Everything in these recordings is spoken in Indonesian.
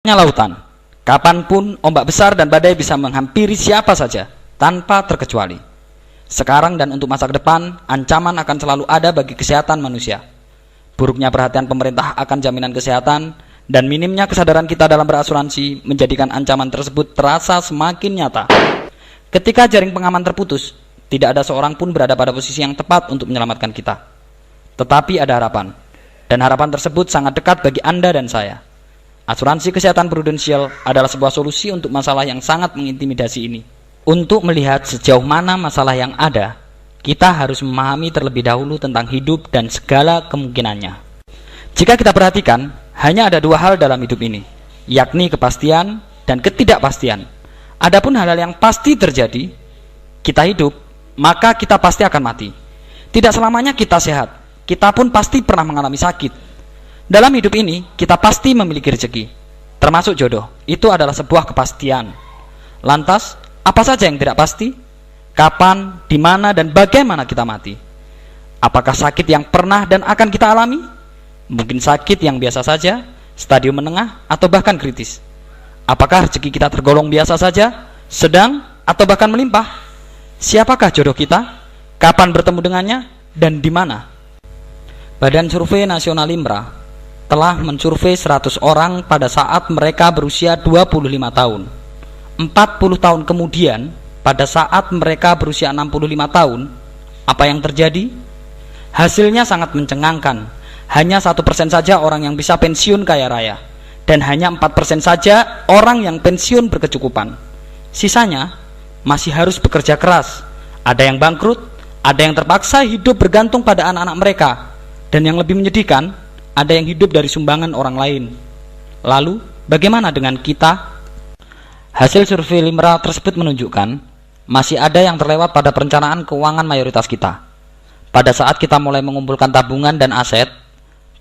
Lautan, kapanpun ombak besar dan badai bisa menghampiri siapa saja tanpa terkecuali. Sekarang dan untuk masa ke depan, ancaman akan selalu ada bagi kesehatan manusia. Buruknya perhatian pemerintah akan jaminan kesehatan dan minimnya kesadaran kita dalam berasuransi menjadikan ancaman tersebut terasa semakin nyata. Ketika jaring pengaman terputus, tidak ada seorang pun berada pada posisi yang tepat untuk menyelamatkan kita. Tetapi ada harapan, dan harapan tersebut sangat dekat bagi Anda dan saya. Asuransi kesehatan prudensial adalah sebuah solusi untuk masalah yang sangat mengintimidasi ini. Untuk melihat sejauh mana masalah yang ada, kita harus memahami terlebih dahulu tentang hidup dan segala kemungkinannya. Jika kita perhatikan, hanya ada dua hal dalam hidup ini, yakni kepastian dan ketidakpastian. Adapun hal-hal yang pasti terjadi, kita hidup, maka kita pasti akan mati. Tidak selamanya kita sehat, kita pun pasti pernah mengalami sakit. Dalam hidup ini, kita pasti memiliki rezeki, termasuk jodoh. Itu adalah sebuah kepastian. Lantas, apa saja yang tidak pasti? Kapan, di mana, dan bagaimana kita mati? Apakah sakit yang pernah dan akan kita alami? Mungkin sakit yang biasa saja, stadium menengah, atau bahkan kritis. Apakah rezeki kita tergolong biasa saja, sedang, atau bahkan melimpah? Siapakah jodoh kita? Kapan bertemu dengannya? Dan di mana? Badan Survei Nasional Limra telah mensurvei 100 orang pada saat mereka berusia 25 tahun. 40 tahun kemudian, pada saat mereka berusia 65 tahun, apa yang terjadi? Hasilnya sangat mencengangkan. Hanya 1% saja orang yang bisa pensiun kaya raya, dan hanya 4% saja orang yang pensiun berkecukupan. Sisanya masih harus bekerja keras. Ada yang bangkrut, ada yang terpaksa hidup bergantung pada anak-anak mereka, dan yang lebih menyedihkan, ada yang hidup dari sumbangan orang lain. Lalu, bagaimana dengan kita? Hasil survei Limra tersebut menunjukkan masih ada yang terlewat pada perencanaan keuangan mayoritas kita. Pada saat kita mulai mengumpulkan tabungan dan aset,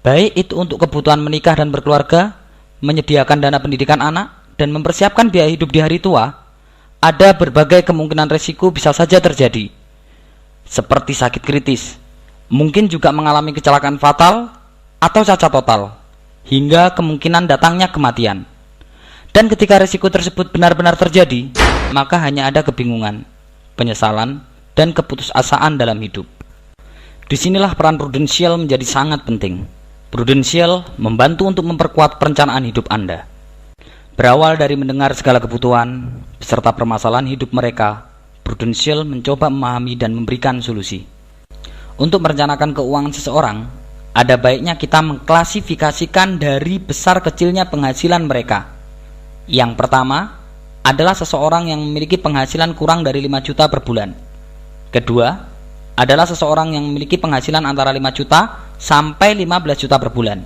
baik itu untuk kebutuhan menikah dan berkeluarga, menyediakan dana pendidikan anak, dan mempersiapkan biaya hidup di hari tua, ada berbagai kemungkinan resiko bisa saja terjadi, seperti sakit kritis, mungkin juga mengalami kecelakaan fatal, atau cacat total, hingga kemungkinan datangnya kematian. Dan ketika risiko tersebut benar-benar terjadi, maka hanya ada kebingungan, penyesalan, dan keputusasaan dalam hidup. Disinilah peran prudensial menjadi sangat penting. Prudensial membantu untuk memperkuat perencanaan hidup Anda. Berawal dari mendengar segala kebutuhan beserta permasalahan hidup mereka, prudensial mencoba memahami dan memberikan solusi. Untuk merencanakan keuangan seseorang, ada baiknya kita mengklasifikasikan dari besar kecilnya penghasilan mereka. Yang pertama adalah seseorang yang memiliki penghasilan kurang dari 5 juta per bulan. Kedua adalah seseorang yang memiliki penghasilan antara 5 juta sampai 15 juta per bulan.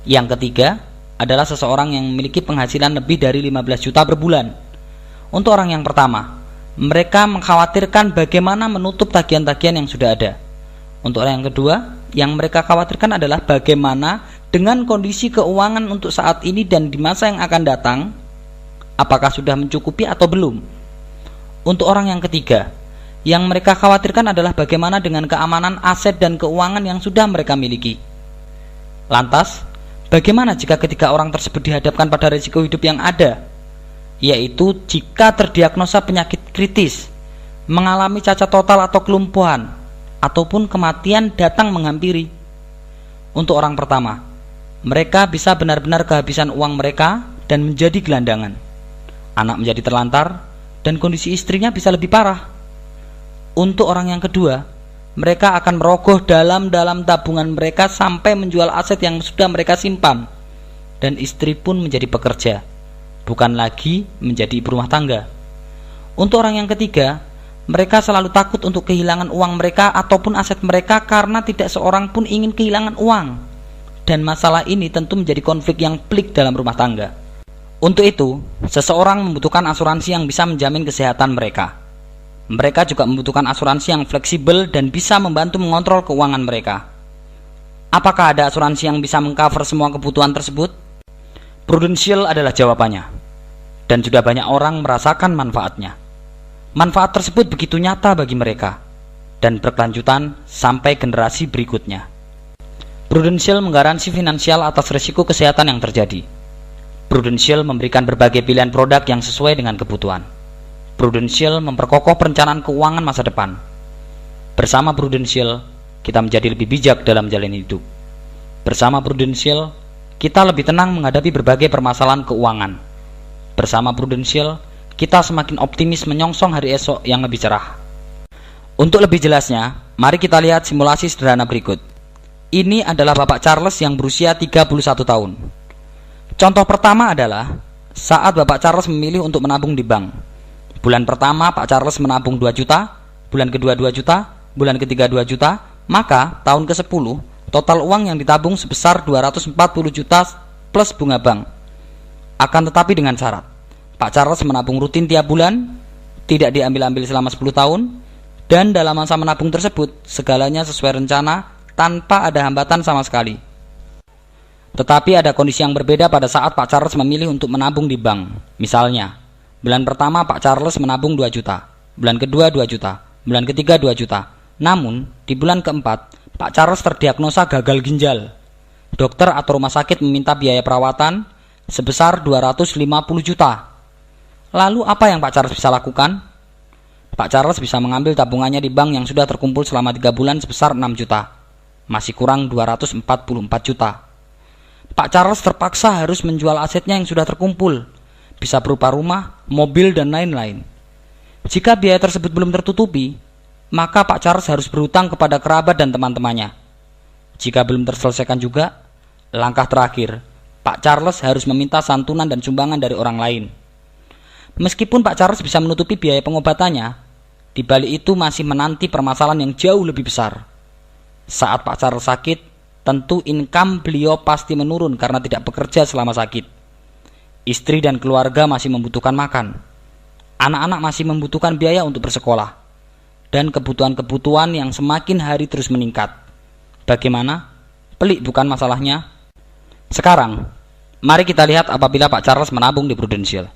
Yang ketiga adalah seseorang yang memiliki penghasilan lebih dari 15 juta per bulan. Untuk orang yang pertama, mereka mengkhawatirkan bagaimana menutup tagihan-tagihan yang sudah ada. Untuk orang yang kedua, yang mereka khawatirkan adalah bagaimana dengan kondisi keuangan untuk saat ini dan di masa yang akan datang, apakah sudah mencukupi atau belum. Untuk orang yang ketiga, yang mereka khawatirkan adalah bagaimana dengan keamanan aset dan keuangan yang sudah mereka miliki. Lantas, bagaimana jika ketika orang tersebut dihadapkan pada risiko hidup yang ada, yaitu jika terdiagnosa penyakit kritis, mengalami cacat total atau kelumpuhan, ataupun kematian datang menghampiri. Untuk orang pertama, mereka bisa benar-benar kehabisan uang mereka dan menjadi gelandangan. Anak menjadi terlantar dan kondisi istrinya bisa lebih parah. Untuk orang yang kedua, mereka akan merogoh dalam-dalam tabungan mereka sampai menjual aset yang sudah mereka simpan, dan istri pun menjadi pekerja, bukan lagi menjadi ibu rumah tangga. Untuk orang yang ketiga, mereka selalu takut untuk kehilangan uang mereka ataupun aset mereka karena tidak seorang pun ingin kehilangan uang. Dan masalah ini tentu menjadi konflik yang pelik dalam rumah tangga. Untuk itu, seseorang membutuhkan asuransi yang bisa menjamin kesehatan mereka. Mereka juga membutuhkan asuransi yang fleksibel dan bisa membantu mengontrol keuangan mereka. Apakah ada asuransi yang bisa mengcover semua kebutuhan tersebut? Prudensial adalah jawabannya. Dan sudah banyak orang merasakan manfaatnya. Manfaat tersebut begitu nyata bagi mereka dan berkelanjutan sampai generasi berikutnya. Prudensial menggaransi finansial atas risiko kesehatan yang terjadi. Prudential memberikan berbagai pilihan produk yang sesuai dengan kebutuhan. Prudential memperkokoh perencanaan keuangan masa depan. Bersama Prudential, kita menjadi lebih bijak dalam menjalani hidup. Bersama Prudential, kita lebih tenang menghadapi berbagai permasalahan keuangan. Bersama Prudential, kita semakin optimis menyongsong hari esok yang lebih cerah. Untuk lebih jelasnya, mari kita lihat simulasi sederhana berikut. Ini adalah Bapak Charles yang berusia 31 tahun. Contoh pertama adalah saat Bapak Charles memilih untuk menabung di bank. Bulan pertama Pak Charles menabung 2 juta, bulan kedua 2 juta, bulan ketiga 2 juta, maka tahun ke-10 total uang yang ditabung sebesar 240 juta plus bunga bank. Akan tetapi dengan syarat, Pak Charles menabung rutin tiap bulan, tidak diambil-ambil selama 10 tahun, dan dalam masa menabung tersebut segalanya sesuai rencana tanpa ada hambatan sama sekali. Tetapi ada kondisi yang berbeda pada saat Pak Charles memilih untuk menabung di bank. Misalnya, bulan pertama Pak Charles menabung 2 juta, bulan kedua 2 juta, bulan ketiga 2 juta. Namun, di bulan keempat, Pak Charles terdiagnosa gagal ginjal. Dokter atau rumah sakit meminta biaya perawatan sebesar 250 juta. Lalu apa yang Pak Charles bisa lakukan? Pak Charles bisa mengambil tabungannya di bank yang sudah terkumpul selama 3 bulan sebesar 6 juta. Masih kurang 244 juta. Pak Charles terpaksa harus menjual asetnya yang sudah terkumpul. Bisa berupa rumah, mobil, dan lain-lain. Jika biaya tersebut belum tertutupi, maka Pak Charles harus berhutang kepada kerabat dan teman-temannya. Jika belum terselesaikan juga, langkah terakhir, Pak Charles harus meminta santunan dan sumbangan dari orang lain. Meskipun Pak Charles bisa menutupi biaya pengobatannya, di balik itu masih menanti permasalahan yang jauh lebih besar. Saat Pak Charles sakit, tentu income beliau pasti menurun karena tidak bekerja selama sakit. Istri dan keluarga masih membutuhkan makan. Anak-anak masih membutuhkan biaya untuk bersekolah. Dan kebutuhan-kebutuhan yang semakin hari terus meningkat. Bagaimana? Pelik bukan masalahnya? Sekarang, mari kita lihat apabila Pak Charles menabung di Prudential.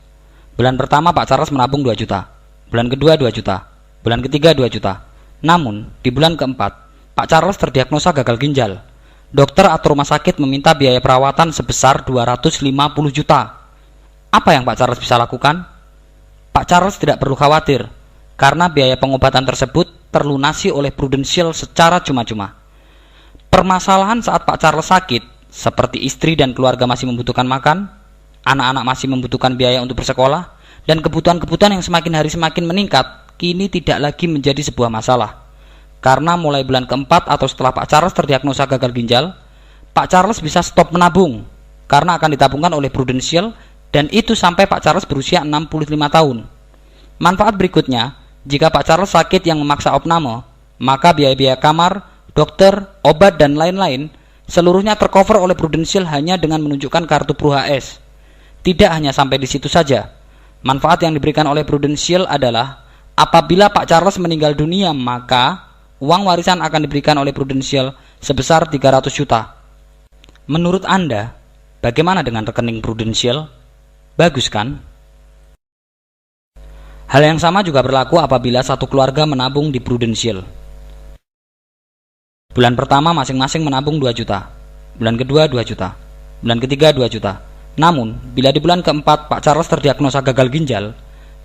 Bulan pertama Pak Charles menabung 2 juta. Bulan kedua 2 juta. Bulan ketiga 2 juta. Namun, di bulan keempat, Pak Charles terdiagnosa gagal ginjal. Dokter atau rumah sakit meminta biaya perawatan sebesar 250 juta. Apa yang Pak Charles bisa lakukan? Pak Charles tidak perlu khawatir, karena biaya pengobatan tersebut terlunasi oleh Prudential secara cuma-cuma. Permasalahan saat Pak Charles sakit, seperti istri dan keluarga masih membutuhkan makan, anak-anak masih membutuhkan biaya untuk bersekolah, dan kebutuhan-kebutuhan yang semakin hari semakin meningkat, kini tidak lagi menjadi sebuah masalah. Karena mulai bulan keempat atau setelah Pak Charles terdiagnosa gagal ginjal, Pak Charles bisa stop menabung, karena akan ditabungkan oleh Prudential, dan itu sampai Pak Charles berusia 65 tahun. Manfaat berikutnya, jika Pak Charles sakit yang memaksa opname, maka biaya-biaya kamar, dokter, obat, dan lain-lain seluruhnya tercover oleh Prudential hanya dengan menunjukkan kartu PruHS. Tidak hanya sampai di situ saja. Manfaat yang diberikan oleh Prudential adalah apabila Pak Charles meninggal dunia, maka uang warisan akan diberikan oleh Prudential sebesar 300 juta. Menurut Anda, bagaimana dengan rekening Prudential? Bagus kan? Hal yang sama juga berlaku apabila satu keluarga menabung di Prudential. Bulan pertama masing-masing menabung 2 juta, bulan kedua 2 juta, bulan ketiga 2 juta. Namun, bila di bulan keempat Pak Charles terdiagnosa gagal ginjal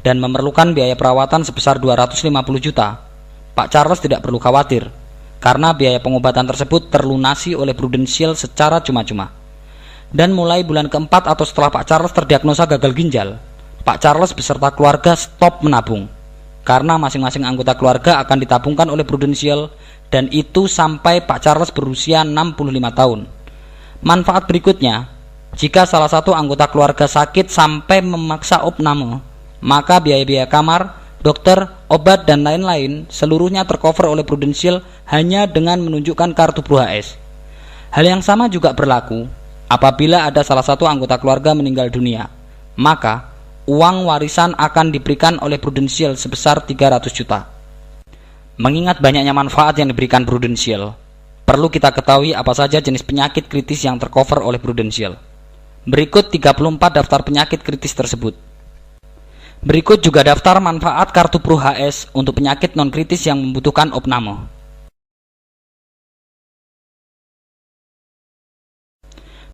dan memerlukan biaya perawatan sebesar 250 juta, Pak Charles tidak perlu khawatir, karena biaya pengobatan tersebut terlunasi oleh Prudential secara cuma-cuma. Dan mulai bulan keempat atau setelah Pak Charles terdiagnosa gagal ginjal, Pak Charles beserta keluarga stop menabung, karena masing-masing anggota keluarga akan ditabungkan oleh Prudential, dan itu sampai Pak Charles berusia 65 tahun. Manfaat berikutnya, jika salah satu anggota keluarga sakit sampai memaksa opname, maka biaya-biaya kamar, dokter, obat, dan lain-lain seluruhnya tercover oleh Prudential hanya dengan menunjukkan kartu PruHS. Hal yang sama juga berlaku apabila ada salah satu anggota keluarga meninggal dunia, maka uang warisan akan diberikan oleh Prudential sebesar 300 juta. Mengingat banyaknya manfaat yang diberikan Prudential, perlu kita ketahui apa saja jenis penyakit kritis yang tercover oleh Prudential. Berikut 34 daftar penyakit kritis tersebut. Berikut juga daftar manfaat kartu PruHS untuk penyakit non-kritis yang membutuhkan opname.